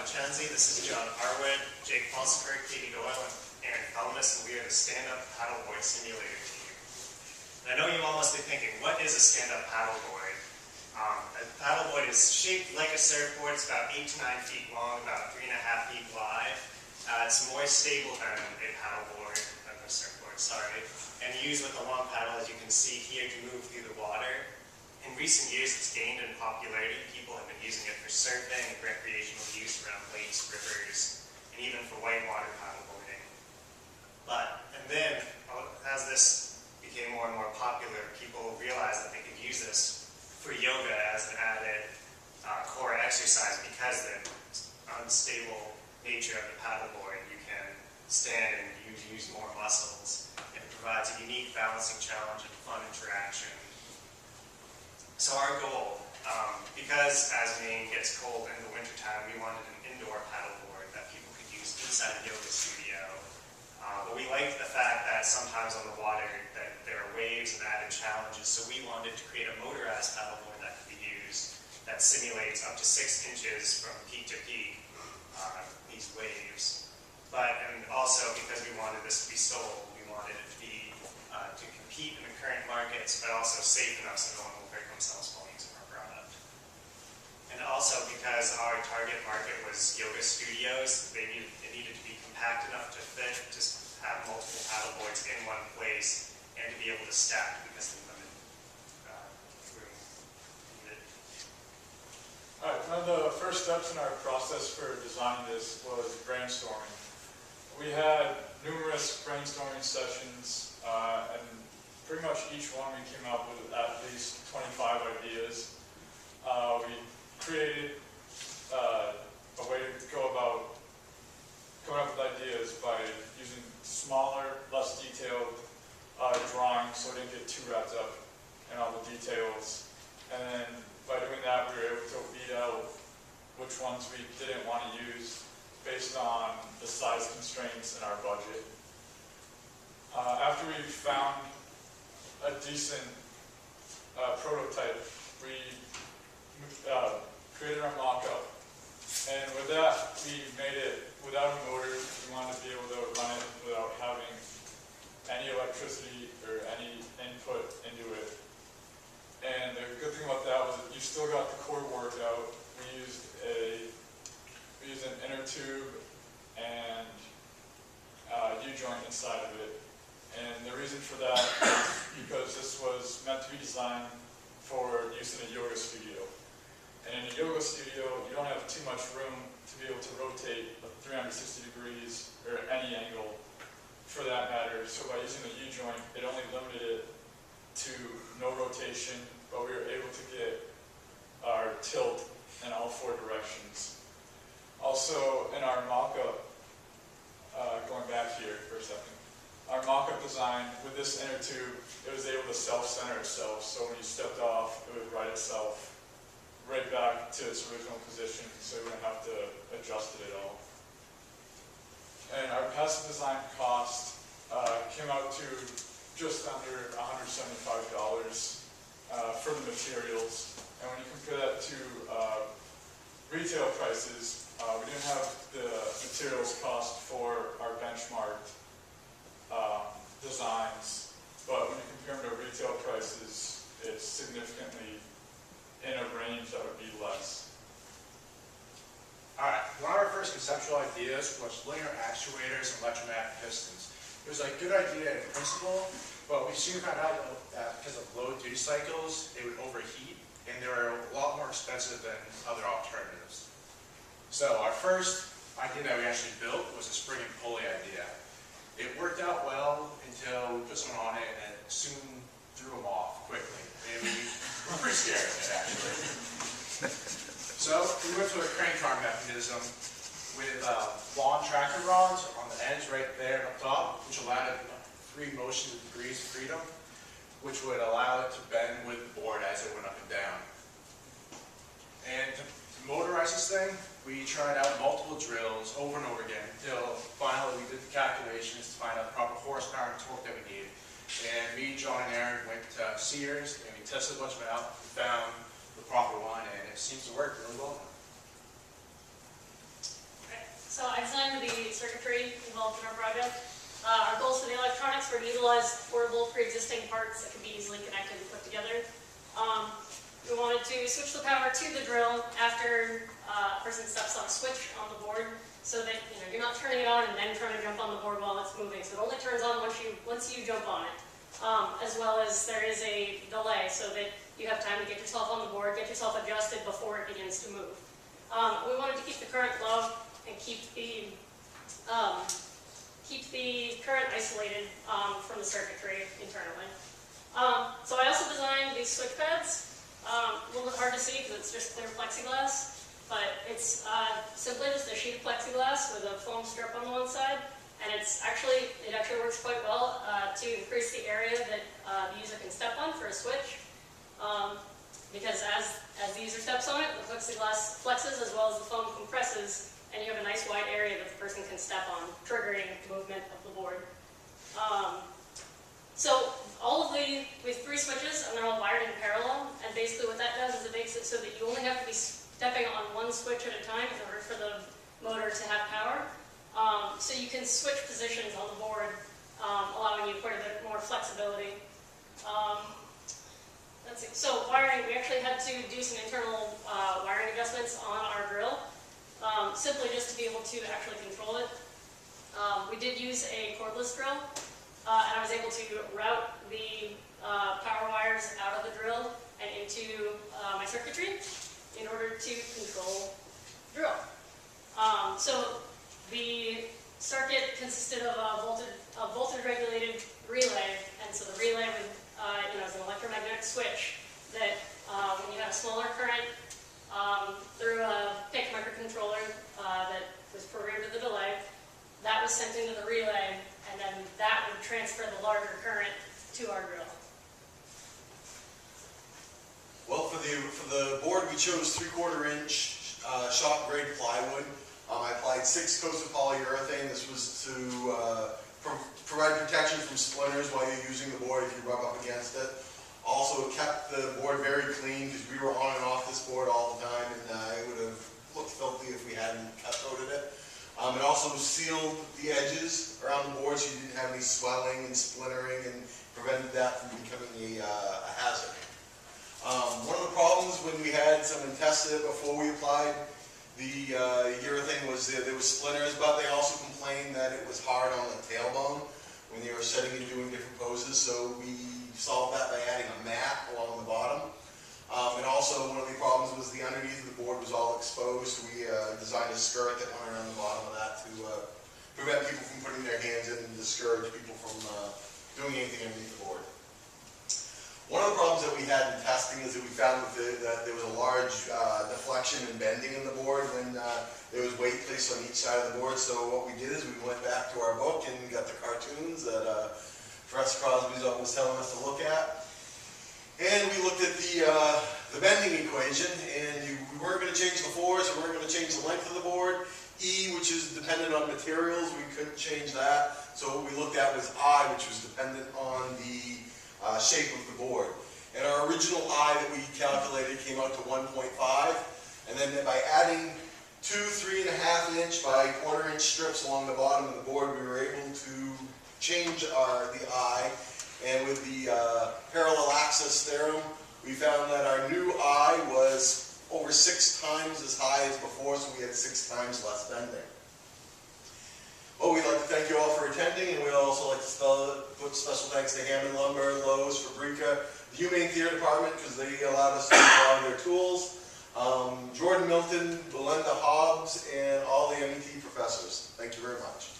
Mackenzie. This is John Harwood, Jake Falsenberg, Katie Doyle, and Aaron Helmus, and we are the stand-up paddleboard simulator team. And I know you all must be thinking, what is a stand-up paddleboard? A paddleboard is shaped like a surfboard. It's about 8 to 9 feet long, about 3.5 feet wide. It's more stable than a paddleboard, than a surfboard, sorry. And used with a long paddle, as you can see here, to move through the water. In recent years, it's gained in popularity. People have been using it for surfing and recreational use around lakes, rivers, and even for whitewater paddleboarding. And then, as this became more and more popular, people realized that they could use this for yoga as an added core exercise because of the unstable nature of the paddleboard. You can stand and use more muscles, and it provides a unique balancing challenge and fun interaction. So our goal, because as Maine gets cold in the wintertime, we wanted an indoor paddleboard that people could use inside a yoga studio. But we liked the fact that sometimes on the water that there are waves and added challenges, so we wanted to create a motorized paddleboard that could be used that simulates up to 6 inches from peak to peak, these waves. And also because we wanted this to be sold, we wanted it to be to compete in the current markets, but also safe enough so no one will hurt themselves while using our product. And also because our target market was yoga studios, it needed to be compact enough to fit, just have multiple paddleboards in one place, and to be able to stack because of the limited room needed. All right, one of the first steps in our process for designing this was brainstorming. We had numerous brainstorming sessions, and pretty much each one we came up with at least 25 ideas. We created a way to go about coming up with ideas by using smaller, less detailed drawings so we didn't get too wrapped up in all the details. And then by doing that, we were able to weed out which ones we didn't want to use based on the size constraints in our budget. After we found a decent prototype, we created our mock-up. And with that, we made it without a motor. We wanted to be able to run it without having any electricity or any input into it. And the good thing about that was that you still got the core worked out. We used an inner tube and a U-joint inside of it. And the reason for that is because this was meant to be designed for use in a yoga studio. And in a yoga studio, you don't have too much room to be able to rotate 360 degrees or any angle for that matter. So by using the U-joint, it only limited it to no rotation, but we were able to get our tilt in all 4 directions. Also, in our mock-up, going back here for a second, our mock-up design with this inner tube, it was able to self-center itself, so when you stepped off, it would right itself right back to its original position, so we wouldn't have to adjust it at all. And our passive design cost came out to just under $175 for the materials. And when you compare that to retail prices, we didn't have the materials cost for our benchmarked designs, but when you compare them to retail prices, it's significantly in a range that would be less. All right, one of our first conceptual ideas was linear actuators and electromagnetic pistons. It was a good idea in principle, but we soon found out that because of low duty cycles, they would overheat, and they were a lot more expensive than other alternatives. So our first idea that we actually built was a spring and pulley idea. It worked out well until we put someone on it, and it soon threw them off quickly. And we were pretty scared of it, actually. So we went to a crank arm mechanism with long tracker rods on the ends right there up top, which allowed it 3 motion degrees of freedom, which would allow it to bend with the board as it went up and down. And to motorize this thing, we tried out multiple drills over and over again until finally we did the calculations to find out the proper horsepower and torque that we needed. And me, John, and Aaron went to Sears and we tested a bunch of them out and found the proper one, and it seems to work really well now. involved in our project. Our goals for the electronics were to utilize portable pre-existing parts that could be easily connected and put together. We wanted to switch the power to the drill after a person steps on a switch on the board, so that you're not turning it on and then trying to jump on the board while it's moving. So it only turns on once you jump on it. As well as there is a delay so that you have time to get yourself on the board, get yourself adjusted before it begins to move. We wanted to keep the current low and keep the current isolated from the circuitry internally. So I also designed these switch pads. A little bit hard to see because it's just clear plexiglass, but it's simply just a sheet of plexiglass with a foam strip on one side, and it actually works quite well to increase the area that the user can step on for a switch. Because as the user steps on it, the plexiglass flexes as well as the foam compresses, and you have a nice wide area that the person can step on, triggering movement of the board. So we have 3 switches, and they're all wired in parallel, and basically what that does is it makes it so that you only have to be stepping on one switch at a time in order for the motor to have power. So you can switch positions on the board, allowing you quite a bit more flexibility. So wiring, we actually had to do some internal wiring adjustments on our drill, simply just to be able to actually control it. We did use a cordless drill, and I was able to route the power wires out of the drill and into my circuitry in order to control the drill. So the circuit consisted of a voltage-regulated relay, and so the relay would, is an electromagnetic switch that when you have a smaller current through a PIC microcontroller that was programmed with the delay, that was sent into the relay, and then that would transfer the larger current to our drill. Well, for the board, we chose 3/4 inch shop grade plywood. I applied 6 coats of polyurethane. This was to provide protection from splinters while you're using the board if you rub up against it. Also, it kept the board very clean because we were on and off this board all the time, and it would have looked filthy if we hadn't cut coated it. It also sealed the edges around the board so you didn't have any swelling and splintering, and prevented that from becoming a hazard. One of the problems when we had someone test it before we applied the urethane was there was splinters, but they also complained that it was hard on the tailbone when they were setting and doing different poses, so we solved that by adding a mat along the bottom. And also one of the problems was the underneath of the board was all exposed. We designed a skirt that went around the bottom of that to prevent people from putting their hands in and discourage people from doing anything underneath the board. One of the problems that we had in testing is that we found that there was a large deflection and bending in the board when there was weight placed on each side of the board. So what we did is we went back to our book and got the cartoons that Professor Crosby was telling us to look at. And we looked at the bending equation, and we weren't going to change the force, we weren't going to change the length of the board. E, which is dependent on materials, we couldn't change that. So what we looked at was I, which was dependent on the shape of the board. And our original I that we calculated came out to 1.5, and then by adding 2 3.5 inch by 1/4 inch strips along the bottom of the board, we were able to change the I. And with the parallel axis theorem, we found that our new I was over 6 times as high as before, so we had 6 times less bending. Well, we'd like to thank you all for attending, and we'd also like to put special thanks to Hammond Lumber, Lowe's, Fabrica, the Humane Theater Department, because they allowed us to use a lot of their tools, Jordan Milton, Belinda Hobbs, and all the MET professors. Thank you very much.